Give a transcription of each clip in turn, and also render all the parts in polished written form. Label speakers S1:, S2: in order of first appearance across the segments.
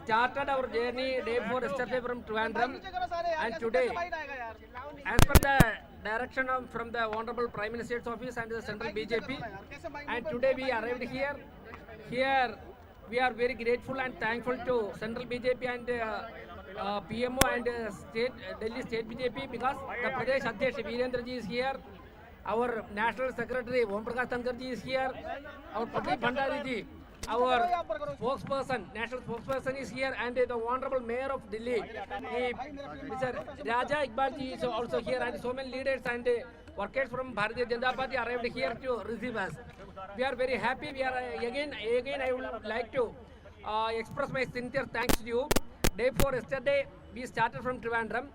S1: started our journey day before yesterday from Trivandrum, and today, as per the direction from the Honorable Prime Minister's office and the Central BJP, and today we arrived here. Here we are very grateful and thankful to Central BJP and PMO and Delhi State BJP, because the Pradesh Adhyaksh Virendra ji is here. Our National Secretary Om Prakash Dhankar ji is here. Our Pradeep Bhandari ji, our spokesperson, national spokesperson is here, and the Honorable Mayor of Delhi, Mr. Raja Iqbal ji is also here, and so many leaders and workers from Bharatiya Janata Party arrived here to receive us. We are very happy. We are again I would like to express my sincere thanks to you. Day before yesterday, we started from Trivandrum,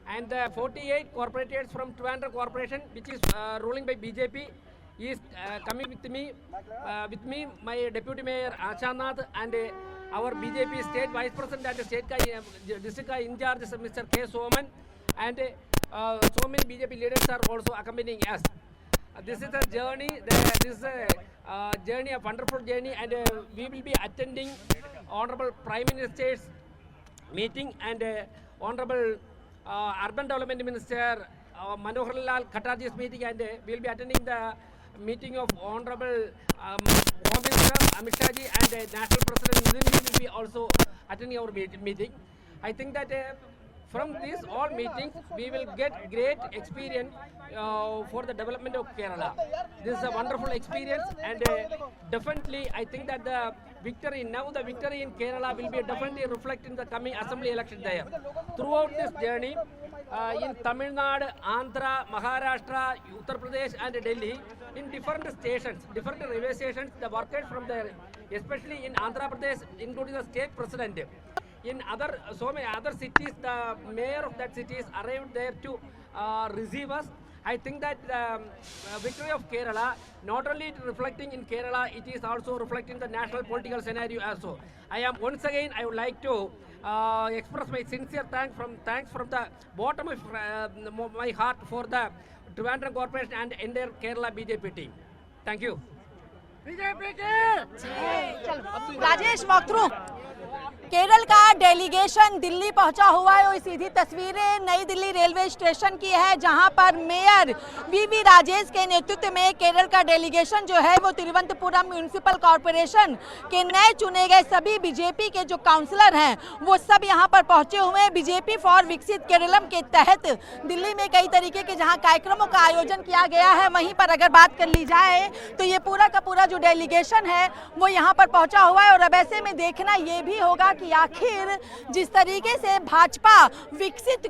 S1: and the 48 corporators from Trivandrum Corporation, which is ruling by BJP, is coming with me. My Deputy Mayor Achanath and our BJP State Vice President and State District in charge Mr. K. Soman, and so many BJP leaders are also accompanying us. This is a journey. This is a journey, a wonderful journey, and we will be attending Honorable Prime Minister's meeting and Honorable Urban Development Minister Manohar Lal Khattarji's meeting, and we will be attending the meeting of Honorable Home Minister Amit Shah ji, and National President Nidhi will be also attending our meeting. I think that from these all meetings we will get great experience for the development of Kerala. This is a wonderful experience, and definitely I think that the victory in Kerala will be definitely reflected in the coming assembly election there. Throughout this journey, in Tamil Nadu, Andhra, Maharashtra, Uttar Pradesh and Delhi, in different stations, different railway stations, the workers from there, especially in Andhra Pradesh, including the state president, in so many other cities, the mayor of that cities arrived there to receive us. I think that the victory of Kerala, not only reflecting in Kerala, it is also reflecting the national political scenario also. Once again, I would like to express my sincere thanks from the bottom of my heart for the Trivandrum Corporation and entire Kerala BJP team. Thank you.
S2: Rajesh walk through Kerala का delegation Delhi पहुंचा हुआ है और सीधी तस्वीरें नई Delhi railway station की है, जहां पर मेयर वीवी राजेश के नेतृत्व में केरल का डेलीगेशन जो है वो तिरुवनंतपुरम म्युनिसिपल कॉरपोरेशन के नए चुने गए सभी बीजेपी के जो काउंसलर हैं वो सब यहां पर पहुंचे हुए हैं। बीजेपी फॉर विकसित केरलम के तहत दिल्ली में कई तरीके के जहां कार्यक्रमों का आयोजन किया गया है, वहीं पर अगर बात कर ली जाए तो ये पूरा का पूरा जो डेलीगेशन है वो यहाँ पर पहुंचा हुआ है। और अब ऐसे में देखना ये भी होगा कि आखिर जिस तरीके से भाजपा विकसित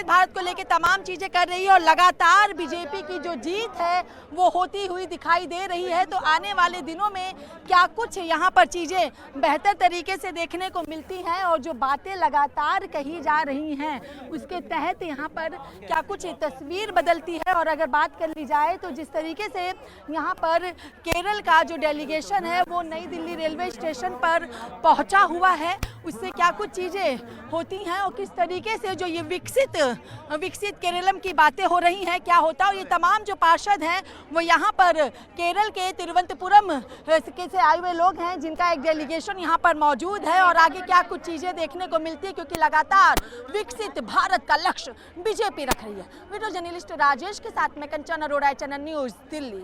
S2: भारत को लेकर तमाम चीजें कर रही है और लगातार बीजेपी की जो जीत है वो होती हुई दिखाई दे रही है, तो आने वाले दिनों में क्या कुछ यहाँ पर चीजें बेहतर तरीके से देखने को मिलती हैं और जो बातें लगातार कही जा रही हैं उसके तहत यहाँ पर क्या कुछ तस्वीर बदलती है। और अगर बात कर ली जाए तो जिस तरीके से यहाँ पर केरल का जो डेलीगेशन है वो नई दिल्ली रेलवे स्टेशन पर पहुंचा हुआ है, उससे क्या कुछ चीजें होती हैं और किस तरीके से जो ये विकसित केरलम की बातें हो रही हैं क्या होता है। और ये तमाम जो पार्षद हैं वो यहाँ पर केरल के तिरुवनंतपुरम से आए हुए लोग हैं जिनका एक डेलीगेशन यहाँ पर मौजूद है और आगे क्या कुछ चीजें देखने को मिलती है, क्योंकि लगातार विकसित भारत का लक्ष्य बीजेपी रख रही है। वीडियो जर्नलिस्ट राजेश के साथ में कंचन अरोड़ा, चैनल न्यूज दिल्ली।